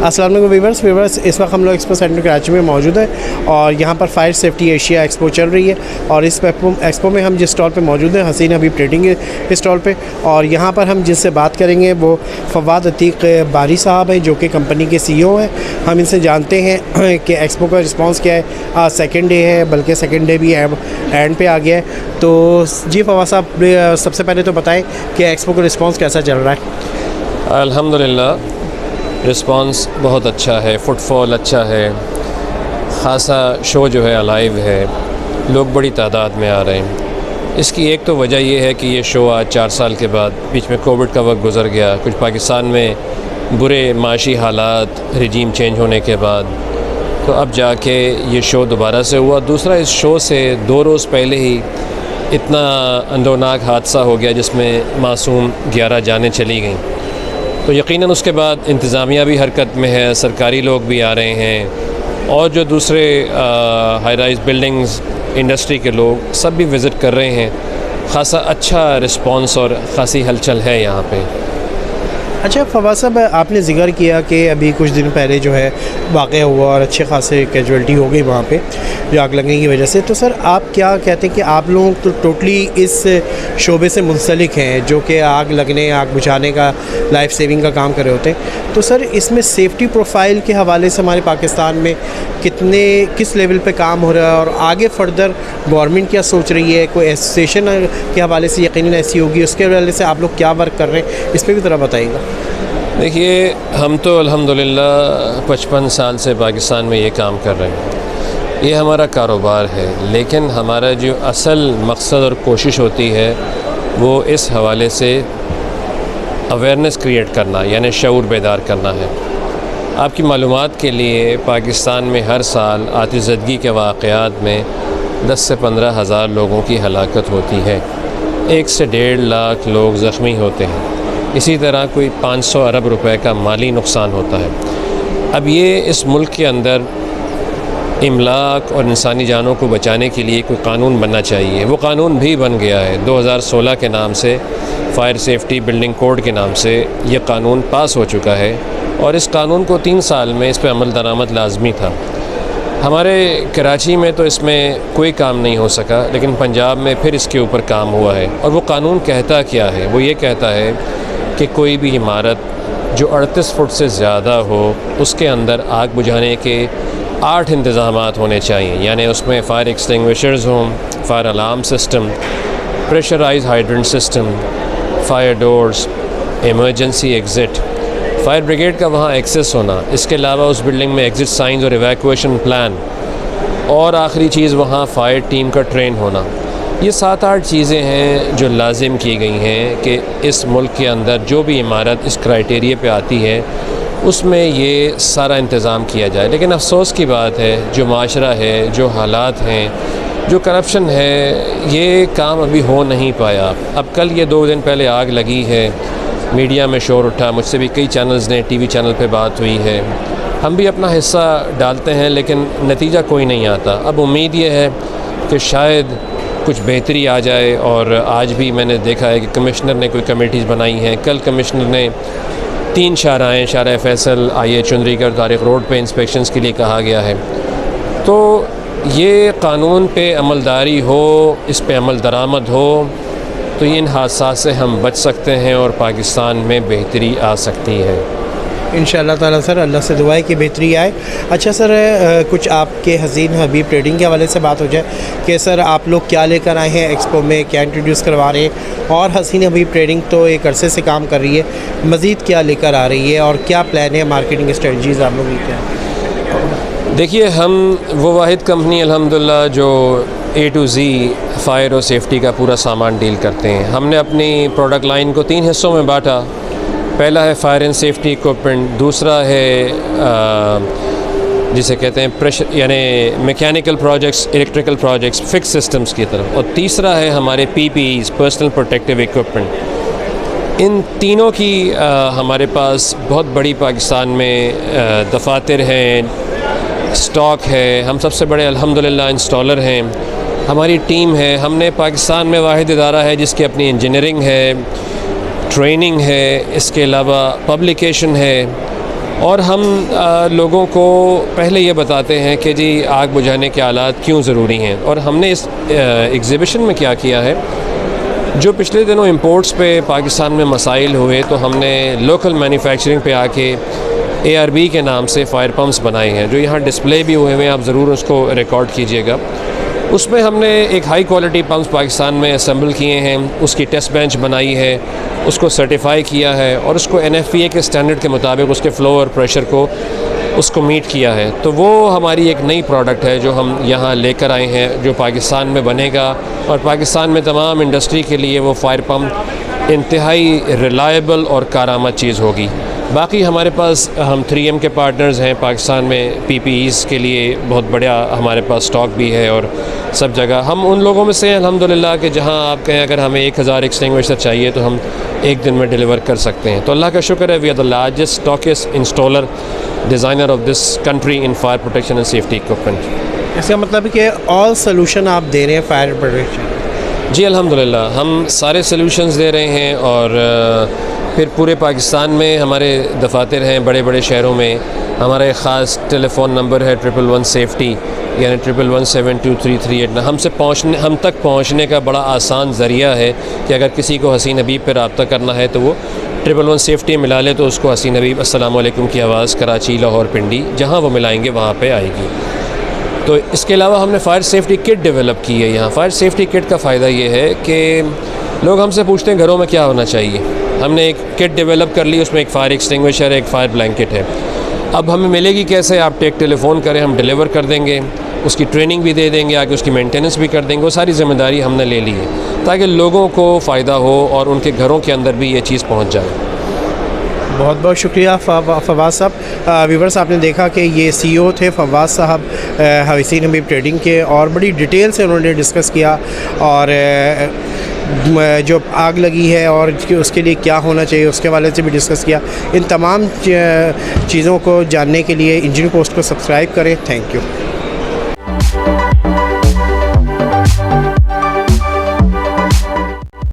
السلام علیکم ویورس، اس وقت ہم لوگ ایکسپو سینٹر کراچی میں موجود ہیں اور یہاں پر فائر سیفٹی ایشیا ایکسپو چل رہی ہے اور اس ایکسپو میں ہم جس اسٹال پہ موجود ہیں حسین حبیب ٹریڈنگ اسٹال پہ، اور یہاں پر ہم جس سے بات کریں گے وہ فواد عتیق باری صاحب ہیں جو کہ کمپنی کے سی او ہیں۔ ہم ان سے جانتے ہیں کہ ایکسپو کا رسپانس کیا ہے۔ آج سیکنڈ ڈے ہے، بلکہ سیکنڈ ڈے بھی اینڈ پہ آ گیا ہے۔ تو جی فواد صاحب، سب سے پہلے تو بتائیں کہ ایکسپو کا رسپانس کیسا چل رہا ہے؟ الحمدللہ رسپانس بہت اچھا ہے، فٹ فال اچھا ہے، خاصا شو جو ہے الائیو ہے، لوگ بڑی تعداد میں آ رہے ہیں۔ اس کی ایک تو وجہ یہ ہے کہ یہ شو آج 4 سال کے بعد، بیچ میں کووڈ کا وقت گزر گیا، کچھ پاکستان میں برے معاشی حالات، رجیم چینج ہونے کے بعد، تو اب جا کے یہ شو دوبارہ سے ہوا۔ دوسرا، اس شو سے 2 روز پہلے ہی اتنا اندوناک حادثہ ہو گیا جس میں معصوم 11 جانیں چلی گئیں، تو یقیناً اس کے بعد انتظامیہ بھی حرکت میں ہے، سرکاری لوگ بھی آ رہے ہیں اور جو دوسرے ہائی رائز بلڈنگز انڈسٹری کے لوگ سب بھی وزٹ کر رہے ہیں۔ خاصا اچھا رسپانس اور خاصی ہلچل ہے یہاں پہ۔ اچھا فواد صاحب، آپ نے ذکر کیا کہ ابھی کچھ دن پہلے جو ہے واقعہ ہوا اور اچھے خاصے کیجویلٹی ہو گئی وہاں پہ آگ لگنے کی وجہ سے، تو سر آپ کیا کہتے ہیں کہ آپ لوگ تو ٹوٹلی اس شعبے سے منسلک ہیں جو کہ آگ لگنے، آگ بجھانے کا، لائف سیونگ کا کام کر رہے ہوتے ہیں، تو سر اس میں سیفٹی پروفائل کے حوالے سے ہمارے پاکستان میں کس لیول پہ کام ہو رہا ہے اور آگے فردر گورنمنٹ کیا سوچ رہی ہے؟ کوئی ایسوسیشن کے حوالے سے یقیناً ایسی ہوگی، اس کے حوالے سے آپ لوگ کیا ورک کر رہے ہیں، اس پہ بھی ذرا بتائیے گا۔ دیکھیے، ہم تو الحمدللہ 55 سال سے پاکستان میں یہ کام کر رہے ہیں، یہ ہمارا کاروبار ہے، لیکن ہمارا جو اصل مقصد اور کوشش ہوتی ہے وہ اس حوالے سے اویئرنیس کریٹ کرنا، یعنی شعور بیدار کرنا ہے۔ آپ کی معلومات کے لیے پاکستان میں ہر سال آتش زدگی کے واقعات میں 10 سے 15 ہزار لوگوں کی ہلاکت ہوتی ہے، 1 سے 1.5 لاکھ لوگ زخمی ہوتے ہیں، اسی طرح کوئی 500 ارب روپے کا مالی نقصان ہوتا ہے۔ اب یہ اس ملک کے اندر املاک اور انسانی جانوں کو بچانے کے لیے کوئی قانون بننا چاہیے، وہ قانون بھی بن گیا ہے 2016 کے نام سے، فائر سیفٹی بلڈنگ کوڈ کے نام سے یہ قانون پاس ہو چکا ہے، اور اس قانون کو 3 سال میں اس پہ عمل درآمد لازمی تھا۔ ہمارے کراچی میں تو اس میں کوئی کام نہیں ہو سکا، لیکن پنجاب میں پھر اس کے اوپر کام ہوا ہے، اور وہ قانون کہتا کیا ہے؟ وہ یہ کہتا ہے کہ کوئی بھی عمارت جو 38 فٹ سے زیادہ ہو اس کے اندر آگ بجھانے کے 8 انتظامات ہونے چاہیے، یعنی اس میں فائر ایکسٹنگوشرز ہوں، fire alarm system, pressurized hydrant system, fire doors, emergency exit, fire brigade کا وہاں ایکسیس ہونا، اس کے علاوہ اس بلڈنگ میں ایگزٹ سائنز اور ایویکویشن پلان، اور آخری چیز وہاں فائر ٹیم کا ٹرین ہونا۔ یہ 7-8 چیزیں ہیں جو لازم کی گئی ہیں کہ اس ملک کے اندر جو بھی عمارت اس کرائٹیریے پہ آتی ہے اس میں یہ سارا انتظام کیا جائے۔ لیکن افسوس کی بات ہے، جو معاشرہ ہے، جو حالات ہیں، جو کرپشن ہے، یہ کام ابھی ہو نہیں پایا۔ اب کل یہ 2 دن پہلے آگ لگی ہے، میڈیا میں شور اٹھا، مجھ سے بھی کئی چینلز نے ٹی وی چینل پہ بات ہوئی ہے، ہم بھی اپنا حصہ ڈالتے ہیں، لیکن نتیجہ کوئی نہیں آتا۔ اب امید یہ ہے کہ شاید کچھ بہتری آ جائے، اور آج بھی میں نے دیکھا ہے کہ کمشنر نے کوئی کمیٹیز بنائی ہیں۔ کل کمشنر نے 3 شاہراہیں، شارع فیصل، آئی چندری گڑھ، طارق روڈ پہ انسپیکشنز کے لیے کہا گیا ہے۔ تو یہ قانون پہ عملداری ہو، اس پہ عمل درآمد ہو، تو ان حادثات سے ہم بچ سکتے ہیں اور پاکستان میں بہتری آ سکتی ہے۔ انشاءاللہ تعالیٰ سر، اللہ سے دعا ہے کہ بہتری آئے۔ اچھا سر، کچھ آپ کے حسین حبیب ٹریڈنگ کے حوالے سے بات ہو جائے کہ سر آپ لوگ کیا لے کر آئے ہیں ایکسپو میں، کیا انٹروڈیوس کروا رہے ہیں، اور حسین حبیب ٹریڈنگ تو ایک عرصے سے کام کر رہی ہے، مزید کیا لے کر آ رہی ہے اور کیا پلان ہے، مارکیٹنگ اسٹریٹجیز آپ لوگوں کی کیا ہے؟ دیکھیے، ہم وہ واحد کمپنی الحمدللہ جو A to Z فائر اور سیفٹی کا پورا سامان ڈیل کرتے ہیں۔ ہم نے اپنی پروڈکٹ لائن کو 3 حصوں میں بانٹا۔ پہلا ہے فائر اینڈ سیفٹی اکوپمنٹ، دوسرا ہے جسے کہتے ہیں پریشر، یعنی mechanical projects, electrical projects, fix systems کی طرف، اور تیسرا ہے ہمارے PPEs، پرسنل پروٹیکٹیو اکوپمنٹ۔ ان تینوں کی ہمارے پاس بہت بڑی پاکستان میں دفاتر ہیں، سٹاک ہے، ہم سب سے بڑے الحمدللہ انسٹالر ہیں، ہماری ٹیم ہے۔ ہم نے پاکستان میں واحد ادارہ ہے جس کی اپنی انجینئرنگ ہے، ٹریننگ ہے، اس کے علاوہ پبلیکیشن ہے، اور ہم لوگوں کو پہلے یہ بتاتے ہیں کہ جی آگ بجھانے کے آلات کیوں ضروری ہیں. اور ہم نے اس ایگزیبیشن میں کیا کیا ہے، جو پچھلے دنوں امپورٹس پہ پاکستان میں مسائل ہوئے تو ہم نے لوکل مینوفیکچرنگ پہ آ کے ARB کے نام سے فائر پمپس بنائے ہیں، جو یہاں ڈسپلے بھی ہوئے ہیں، آپ ضرور اس کو ریکارڈ کیجئے گا. اس میں ہم نے ایک ہائی کوالٹی پمپس پاکستان میں اسمبل کیے ہیں، اس کی ٹیسٹ بینچ بنائی ہے، اس کو سرٹیفائی کیا ہے اور اس کو NFPA کے اسٹینڈرڈ کے مطابق اس کے فلو اور پریشر کو اس کو میٹ کیا ہے. تو وہ ہماری ایک نئی پروڈکٹ ہے جو ہم یہاں لے کر آئے ہیں، جو پاکستان میں بنے گا اور پاکستان میں تمام انڈسٹری کے لیے وہ فائر پمپ انتہائی ریلائبل اور کارآمد چیز ہوگی. باقی ہمارے پاس ہم 3M کے پارٹنرز ہیں پاکستان میں، PPEs کے لیے بہت بڑا ہمارے پاس اسٹاک بھی ہے اور سب جگہ ہم ان لوگوں میں سے ہیں الحمدللہ کہ جہاں آپ کہیں اگر ہمیں 1000 ایکسٹنگوشر چاہیے تو ہم ایک دن میں ڈیلیور کر سکتے ہیں. تو اللہ کا شکر ہے، we are the largest stockist installer designer of this country in fire protection and safety equipment. اس کا مطلب ہے کہ آل سلوشن آپ دے رہے ہیں فائر پروٹیکشن؟ جی الحمدللہ ہم سارے سلوشنز دے رہے ہیں اور پھر پورے پاکستان میں ہمارے دفاتر ہیں، بڑے بڑے شہروں میں. ہمارا ایک خاص ٹیلی فون نمبر ہے 111 سیفٹی، یعنی 111723338. ہم تک پہنچنے کا بڑا آسان ذریعہ ہے کہ اگر کسی کو حسین حبیب پہ رابطہ کرنا ہے تو وہ 111 سیفٹی ملا لے تو اس کو حسین حبیب السلام علیکم کی آواز کراچی، لاہور، پنڈی جہاں وہ ملائیں گے وہاں پہ آئے گی. تو اس کے علاوہ ہم نے فائر سیفٹی کٹ ڈیولپ کی ہے یہاں. فائر سیفٹی کٹ کا فائدہ یہ ہے کہ لوگ ہم سے پوچھتے ہیں گھروں میں کیا ہونا چاہیے. ہم نے ایک کٹ ڈیولپ کر لی، اس میں ایک فائر ایکسٹنگوشر ہے، ایک فائر بلینکٹ ہے. اب ہمیں ملے گی کیسے؟ آپ ایک ٹیلی فون کریں، ہم ڈیلیور کر دیں گے، اس کی ٹریننگ بھی دے دیں گے، آگے اس کی مینٹیننس بھی کر دیں گے. وہ ساری ذمہ داری ہم نے لے لی ہے تاکہ لوگوں کو فائدہ ہو اور ان کے گھروں کے اندر بھی یہ چیز پہنچ جائے. بہت بہت شکریہ فواز صاحب. ویورس آپ نے دیکھا کہ یہ CEO تھے فواز صاحب حسین حبیب ٹریڈنگ کے، اور بڑی ڈیٹیل سے انہوں نے ڈسکس کیا اور جو آگ لگی ہے اور اس کے لیے کیا ہونا چاہیے اس کے حوالے سے بھی ڈسکس کیا. ان تمام چیزوں کو جاننے کے لیے انجن پوسٹ کو سبسکرائب کریں. Thank you.